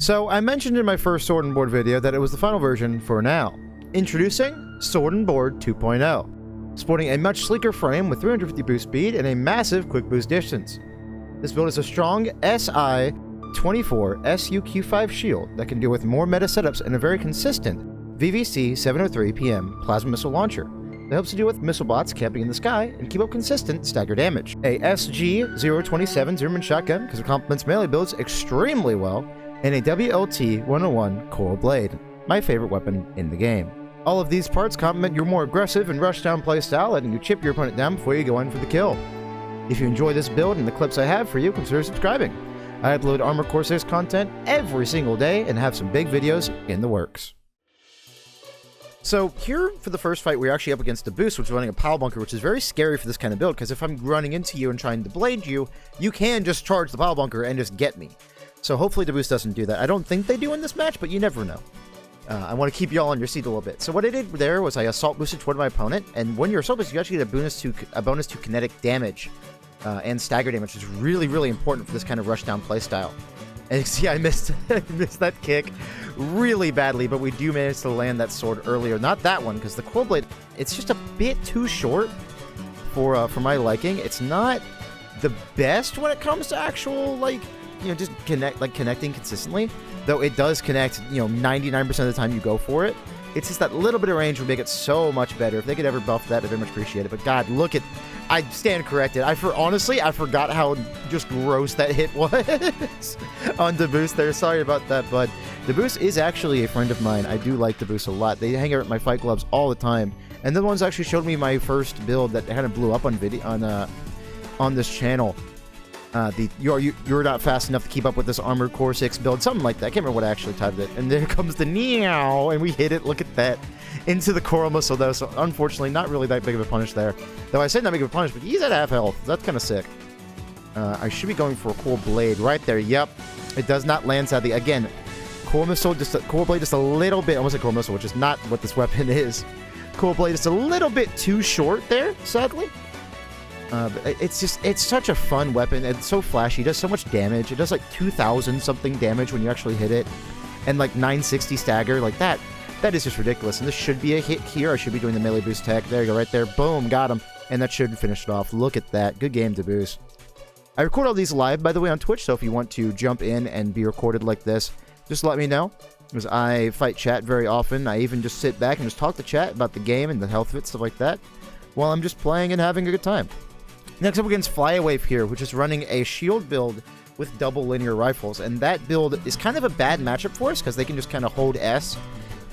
So, I mentioned in my first Sword and Board video that it was the final version for now. Introducing Sword and Board 2.0, sporting a much sleeker frame with 350 boost speed and a massive quick boost distance. This build is a strong SI-24 SUQ5 shield that can deal with more meta setups and a very consistent VVC 703 PM plasma missile launcher that helps to deal with missile bots camping in the sky and keep up consistent stagger damage. A SG-027 Zimmermann shotgun because it complements melee builds extremely well, and a WLT-101 Coral Blade, my favorite weapon in the game. All of these parts complement your more aggressive and rush-down playstyle, letting you chip your opponent down before you go in for the kill. If you enjoy this build and the clips I have for you, consider subscribing. I upload Armored Core 6 content every single day and have some big videos in the works. So here for the first fight, we're actually up against the Boost, which is running a Pile Bunker, which is very scary for this kind of build, because if I'm running into you and trying to blade you, you can just charge the Pile Bunker and just get me. So hopefully the Boost doesn't do that. I don't think they do in this match, but you never know. I want to keep y'all on your seat a little bit. So what I did there was I assault boosted toward my opponent, and when you're assault boosted, you actually get a bonus to kinetic damage and stagger damage, which is really, really important for this kind of rushdown playstyle. And you see, I missed that kick really badly, but we do manage to land that sword earlier. Not that one, because the Coral Blade, it's just a bit too short for my liking. It's not the best when it comes to actual, like, just connecting consistently, though it does connect, 99% of the time you go for it. It's just that little bit of range would make it so much better. If they could ever buff that, I'd very much appreciate it. But God, look at, I stand corrected. Honestly, I forgot how just gross that hit was on Deboost there. Sorry about that, bud. Deboost is actually a friend of mine. I do like Deboost a lot. They hang out at my fight clubs all the time. And they're the ones actually showed me my first build that kind of blew up on video on this channel. You're not fast enough to keep up with this Armored Core 6 build, something like that. I can't remember what I actually typed it. And there comes the meow, and we hit it. Look at that, into the Coral Missile though. So unfortunately, not really that big of a punish there. Though I said not big of a punish, but he's at half health. That's kind of sick. I should be going for a Coral Blade right there. Yep, it does not land sadly. Again, Coral Missile, Coral Blade just a little bit. Almost a Coral Missile, which is not what this weapon is. Coral Blade just a little bit too short there, sadly. But it's such a fun weapon. It's so flashy. It does so much damage. It does like 2,000 something damage when you actually hit it, and like 960 stagger. Like that is just ridiculous. And this should be a hit here. I should be doing the melee boost tech. There you go, right there. Boom, got him. And that should finish it off. Look at that. Good game, Deboost. I record all these live, by the way, on Twitch. So if you want to jump in and be recorded like this, just let me know. Because I fight chat very often. I even just sit back and just talk to chat about the game and the health of it, stuff like that, while I'm just playing and having a good time. Next up against Flyawave here, which is running a shield build with double linear rifles. And that build is kind of a bad matchup for us because they can just kind of hold S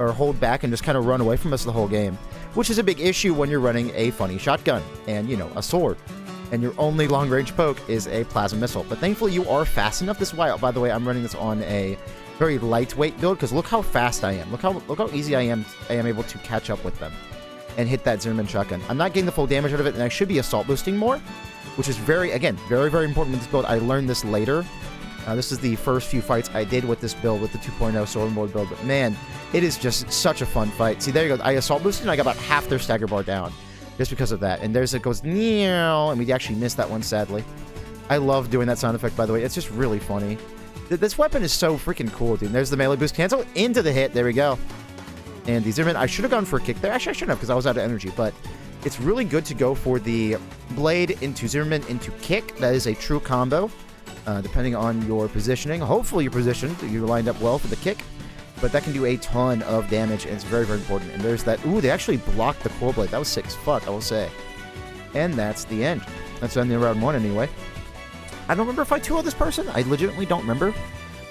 or hold back and just kind of run away from us the whole game, which is a big issue when you're running a funny shotgun and, a sword. And your only long-range poke is a plasma missile. But thankfully, you are fast enough. This is why, by the way, I'm running this on a very lightweight build because look how fast I am. Look how easy I am able to catch up with them and hit that Zimmermann shotgun. I'm not getting the full damage out of it, and I should be assault boosting more, which is very, very important with this build. I learned this later. This is the first few fights I did with this build, with the 2.0 Sword and Board build, but man, it is just such a fun fight. See, there you go. I assault boosted, and I got about half their stagger bar down just because of that. And there's it goes, meow, and we actually missed that one, sadly. I love doing that sound effect, by the way. It's just really funny. This weapon is so freaking cool, dude. There's the melee boost cancel into the hit. There we go. And the Zimmermann, I should have gone for a kick there. Actually, I shouldn't have because I was out of energy, but it's really good to go for the blade into Zimmermann into kick. That is a true combo, depending on your positioning. Hopefully you're positioned, you're lined up well for the kick, but that can do a ton of damage, and it's very, very important. And there's that. Ooh, they actually blocked the Coral Blade. That was sick as fuck, I will say. And that's the end. That's the end of round one anyway. I don't remember if I 2-0'd this person. I legitimately don't remember.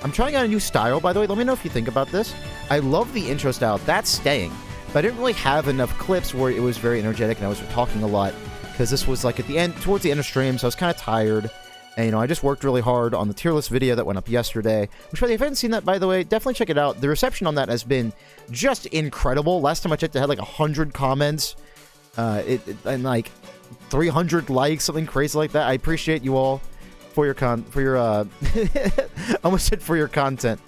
I'm trying out a new style, by the way. Let me know if you think about this. I love the intro style. That's staying. But I didn't really have enough clips where it was very energetic and I was talking a lot. Because this was like at the end, towards the end of stream, so I was kind of tired. And, I just worked really hard on the tier list video that went up yesterday. Which, if you haven't seen that, by the way, definitely check it out. The reception on that has been just incredible. Last time I checked, it had like 100 comments. And like 300 likes, something crazy like that. I appreciate you all for your I almost said for your content,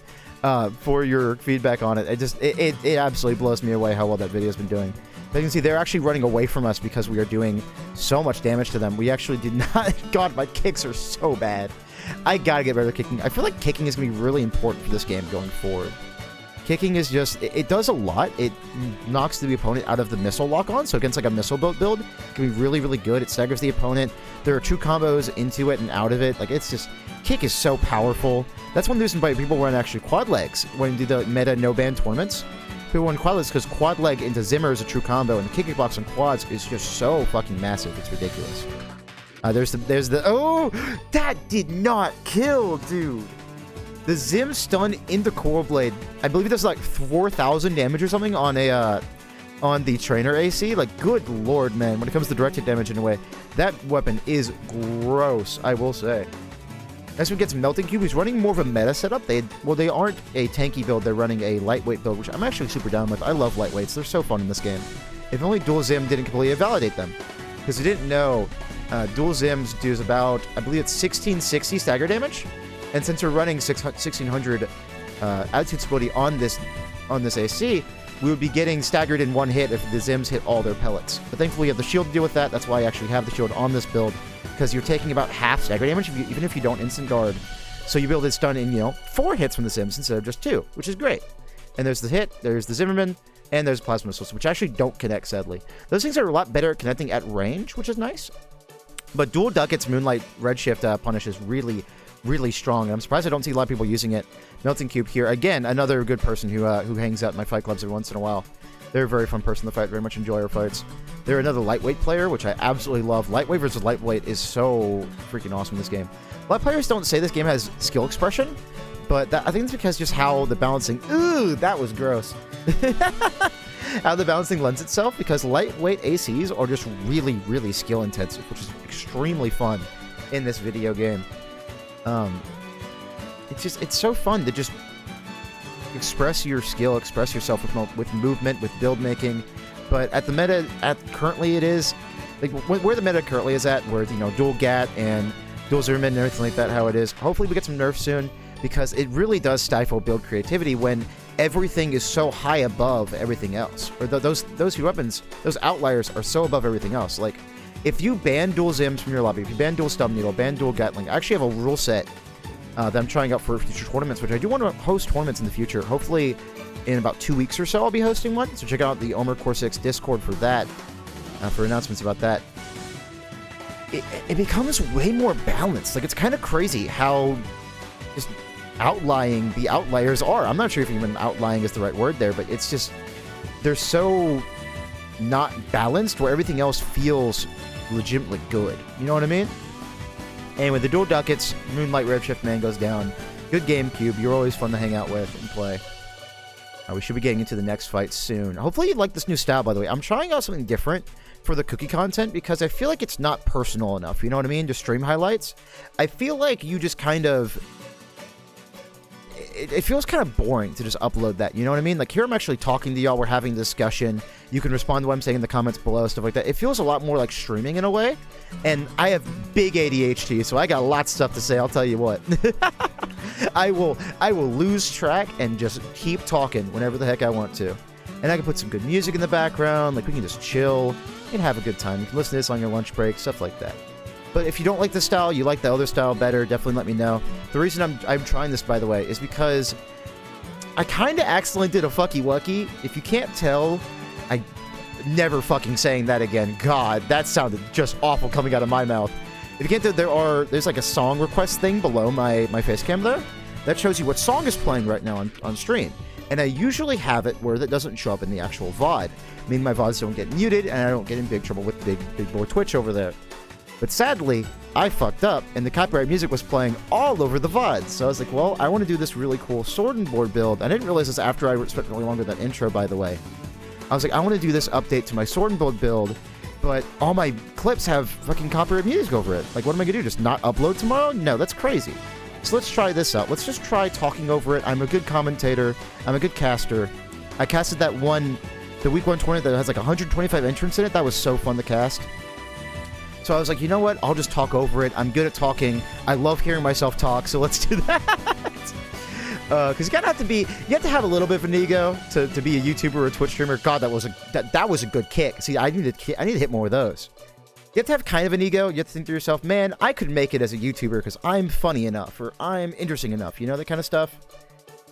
for your feedback on it. It absolutely blows me away how well that video has been doing. But you can see they're actually running away from us because we are doing so much damage to them. We actually did not. God, my kicks are so bad. I gotta get better at kicking. I feel like kicking is gonna be really important for this game going forward. Kicking is just, it does a lot. It knocks the opponent out of the missile lock-on, so against like a missile build, it can be really, really good. It staggers the opponent. There are 2 combos into it and out of it. Like, it's just, kick is so powerful. That's one reason why people run actually quad legs when you do the meta no-ban tournaments. People run quad legs because quad leg into Zimmer is a true combo, and the kicking box on quads is just so fucking massive. It's ridiculous. There's the, oh, that did not kill, dude. The Zim stun into Coral Blade, I believe it does like 4,000 damage or something on a on the trainer AC. Like, good lord, man. When it comes to direct hit damage in a way, that weapon is gross, I will say. Next we get some Melting Cube. He's running more of a meta setup. They aren't a tanky build. They're running a lightweight build, which I'm actually super down with. I love lightweights. They're so fun in this game. If only Dual Zim didn't completely invalidate them. Because you didn't know, Dual Zims does about, I believe it's 1660 stagger damage. And since we're running 1600 attitude stability on this AC, we would be getting staggered in one hit if the Zims hit all their pellets. But thankfully, you have the shield to deal with that. That's why I actually have the shield on this build, because you're taking about half stagger damage even if you don't instant guard. So you build it stun in, 4 hits from the Zims instead of just 2, which is great. And there's the hit, there's the Zimmerman, and there's plasma missiles, which actually don't connect, sadly. Those things are a lot better at connecting at range, which is nice. But dual Ducats Moonlight Redshift punish is really, really strong. And I'm surprised I don't see a lot of people using it. Melting Cube here. Again, another good person who hangs out in my fight clubs every once in a while. They're a very fun person to fight. Very much enjoy our fights. They're another lightweight player, which I absolutely love. Lightweight versus lightweight is so freaking awesome in this game. A lot of players don't say this game has skill expression, but I think it's because just how the balancing... Ooh, that was gross. How the balancing lends itself, because lightweight ACs are just really, really skill intensive, which is extremely fun in this video game. It's so fun to just express your skill, express yourself with movement, with build making. But at the meta, currently it is, like, where the meta currently is at, where, dual GAT and dual Zimmerman and everything like that, how it is. Hopefully we get some nerfs soon, because it really does stifle build creativity when everything is so high above everything else. Or those few weapons, those outliers are so above everything else. Like, if you ban dual Zims from your lobby, if you ban dual Stub Needle, ban dual Gatling, I actually have a rule set that I'm trying out for future tournaments, which I do want to host tournaments in the future. Hopefully, in about 2 weeks or so, I'll be hosting one. So check out the Omer Core 6 Discord for that, for announcements about that. It becomes way more balanced. Like, it's kind of crazy how just outlying the outliers are. I'm not sure if even outlying is the right word there, but it's just, they're so not balanced where everything else feels legitimately good. You know what I mean? Anyway, the dual Ducats, Moonlight Redshift man goes down. Good game, Cube. You're always fun to hang out with and play. We should be getting into the next fight soon. Hopefully you like this new style, by the way. I'm trying out something different for the cookie content because I feel like it's not personal enough. You know what I mean? Just stream highlights. I feel like you just kind of... It feels kind of boring to just upload that, you know what I mean? Like, here I'm actually talking to y'all, we're having a discussion, you can respond to what I'm saying in the comments below, stuff like that. It feels a lot more like streaming in a way, and I have big ADHD, so I got lots of stuff to say, I'll tell you what. I will lose track and just keep talking whenever the heck I want to. And I can put some good music in the background, like we can just chill and have a good time. You can listen to this on your lunch break, stuff like that. But if you don't like this style, you like the other style better, definitely let me know. The reason I'm trying this, by the way, is because I kind of accidentally did a fucky wucky. If you can't tell, I never fucking saying that again. God, that sounded just awful coming out of my mouth. If you can't tell, there's like a song request thing below my face cam there. That shows you what song is playing right now on stream. And I usually have it where that doesn't show up in the actual VOD. I mean, my VODs don't get muted, and I don't get in big trouble with big boy Twitch over there. But sadly, I fucked up, and the copyright music was playing all over the VOD. So I was like, well, I want to do this really cool sword and board build. I didn't realize this after I spent really longer that intro, by the way. I was like, I want to do this update to my sword and board build, but all my clips have fucking copyright music over it. Like, what am I going to do? Just not upload tomorrow? No, that's crazy. So let's try this out. Let's just try talking over it. I'm a good commentator. I'm a good caster. I casted that the week 1 tournament that has like 125 entrants in it. That was so fun to cast. So I was like, you know what? I'll just talk over it. I'm good at talking. I love hearing myself talk, so let's do that. Because you have to have a little bit of an ego to be a YouTuber or a Twitch streamer. God, that was a good kick. See, I need to hit more of those. you have to have kind of an ego. You have to think to yourself, man, I could make it as a YouTuber because I'm funny enough or I'm interesting enough, you know, that kind of stuff.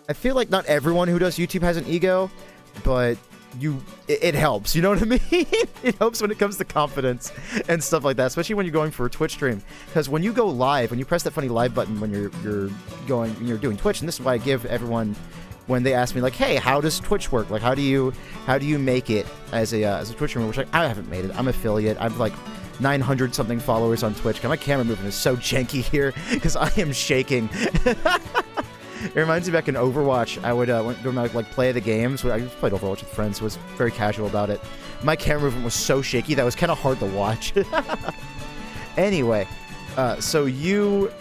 I feel like not everyone who does YouTube has an ego, but it helps, you know what I mean? It helps when it comes to confidence and stuff like that, especially when you're going for a Twitch stream. Because when you go live, when you press that funny live button when you're doing Twitch, and this is why I give everyone, when they ask me like, hey, how does Twitch work? Like, how do you make it as a Twitch streamer? Which, like, I haven't made it. I'm affiliate. I've like 900 something followers on Twitch. My camera movement is so janky here because I am shaking. It reminds me back in Overwatch, I would during my like play of the games. I just played Overwatch with friends, so was very casual about it. My camera movement was so shaky that was kind of hard to watch. Anyway, so you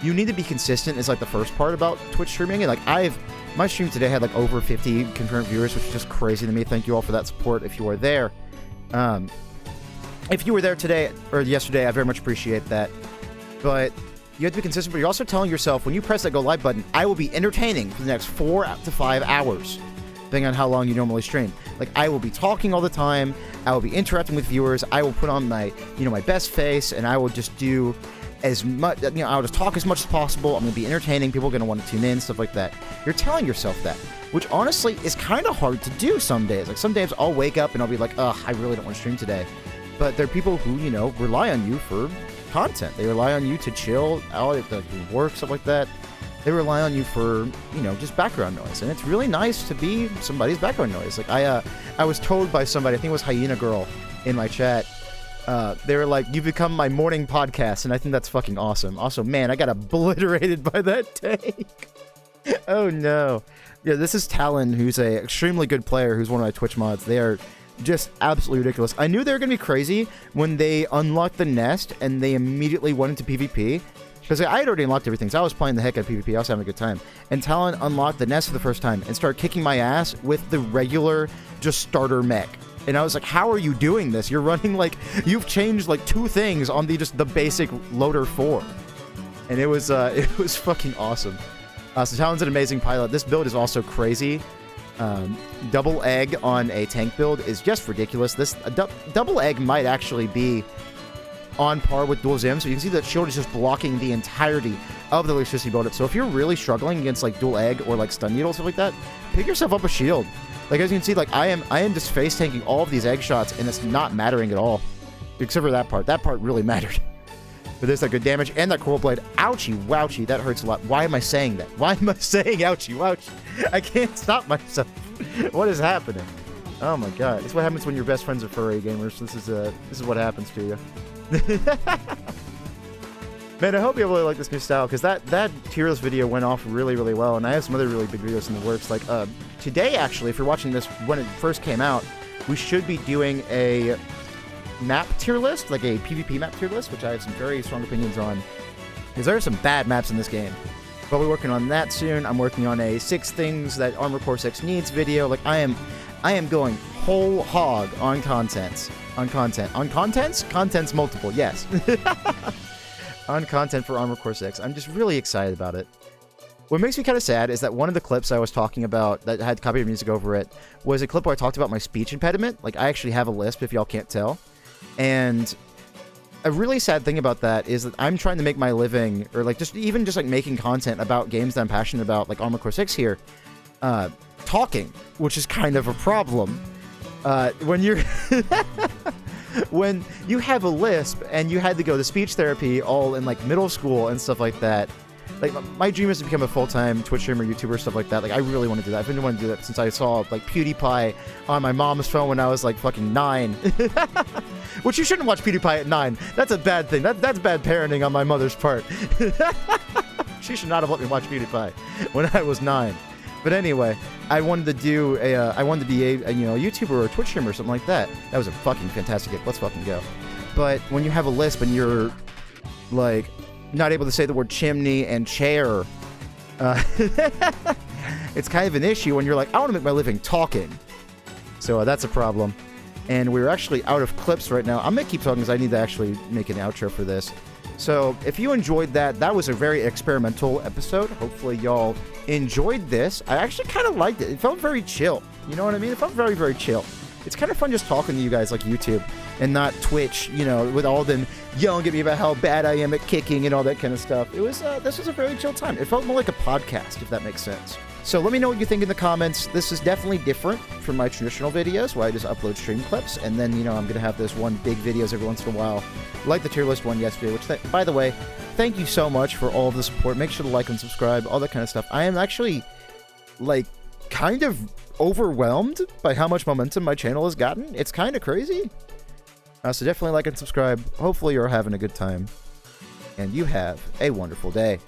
need to be consistent is like the first part about Twitch streaming. And like my stream today had like over 50 concurrent viewers, which is just crazy to me. Thank you all for that support if you are there. If you were there today or yesterday, I very much appreciate that. But you have to be consistent, but you're also telling yourself, when you press that go live button, I will be entertaining for the next 4 to 5 hours, depending on how long you normally stream. Like, I will be talking all the time, I will be interacting with viewers, I will put on my, my best face, and I will just do as much, I'll just talk as much as possible. I'm going to be entertaining, people are going to want to tune in, stuff like that. You're telling yourself that, which honestly is kind of hard to do some days. Like, some days I'll wake up and I'll be like, ugh, I really don't want to stream today. But there are people who, rely on you for content. They rely on you to chill out at the work, stuff like that. They rely on you for, just background noise. And it's really nice to be somebody's background noise. Like, I was told by somebody, I think it was Hyena Girl in my chat, they were like, you've become my morning podcast, and I think that's fucking awesome. Also, man, I got obliterated by that take. Oh, no. Yeah, this is Talon, who's a extremely good player, who's one of my Twitch mods. They are just absolutely ridiculous. I knew they were going to be crazy when they unlocked the nest and they immediately went into PvP. Because I had already unlocked everything, so I was playing the heck out of PvP. I was having a good time. And Talon unlocked the nest for the first time and started kicking my ass with the regular, just starter mech. And I was like, how are you doing this? You're running like, you've changed like 2 things on the basic loader 4. And it was fucking awesome. So Talon's an amazing pilot. This build is also crazy. Double egg on a tank build is just ridiculous. This double egg might actually be on par with dual Zim, so you can see that shield is just blocking the entirety of the electricity build-up. So if you're really struggling against like dual egg or like stun needle, stuff like that, pick yourself up a shield. Like, as you can see, like I am just face tanking all of these egg shots, and it's not mattering at all, except for that part. That part really mattered. But there's that good damage and that coral blade. Ouchie, wouchie, that hurts a lot. Why am I saying that? Why am I saying ouchie, wouchie? I can't stop myself. What is happening? Oh my god. This is what happens when your best friends are furry gamers. This is what happens to you. Man, I hope you really like this new style, because that tier list video went off really, really well, and I have some other really big videos in the works. Like, today, actually, if you're watching this when it first came out, we should be doing a map tier list, like a PvP map tier list, which I have some very strong opinions on, because there are some bad maps in this game. But we're working on that soon. I'm working on a 6 things that Armor Core 6 needs video. Like, I am going whole hog on contents. On contents? Contents multiple, yes. On content for Armor Core 6. I'm just really excited about it. What makes me kind of sad is that one of the clips I was talking about that had copyright music over it was a clip where I talked about my speech impediment. Like, I actually have a lisp, if y'all can't tell. And a really sad thing about that is that I'm trying to make my living, or like just like making content about games that I'm passionate about, like Armor Core 6 here, talking, which is kind of a problem. When you're when you have a lisp and you had to go to speech therapy all in like middle school and stuff like that. Like, my dream is to become a full-time Twitch streamer, YouTuber, stuff like that. Like, I really want to do that. I've been wanting to do that since I saw, like, PewDiePie on my mom's phone when I was, like, fucking 9. Which you shouldn't watch PewDiePie at 9. That's a bad thing. That's bad parenting on my mother's part. She should not have let me watch PewDiePie when I was 9. But anyway, I wanted to do I wanted to be a YouTuber or a Twitch streamer or something like that. That was a fucking fantastic gift. Let's fucking go. But when you have a lisp and you're, like, not able to say the word chimney and chair, it's kind of an issue when you're like, I want to make my living talking. So that's a problem. And we're actually out of clips right now. I'm going to keep talking because I need to actually make an outro for this. So if you enjoyed that was a very experimental episode. Hopefully y'all enjoyed this. I actually kind of liked it. It felt very chill. You know what I mean? It felt very, very chill. It's kind of fun just talking to you guys like YouTube and not Twitch, you know, with all them yelling at me about how bad I am at kicking and all that kind of stuff. It was, this was a very chill time. It felt more like a podcast, if that makes sense. So let me know what you think in the comments. This is definitely different from my traditional videos where I just upload stream clips, and then, you know, I'm going to have those one big videos every once in a while, like the tier list one yesterday, which, by the way, thank you so much for all of the support. Make sure to like and subscribe, all that kind of stuff. I am actually, like, kind of overwhelmed by how much momentum my channel has gotten. It's kind of crazy. So definitely like and subscribe. Hopefully you're having a good time, and you have a wonderful day.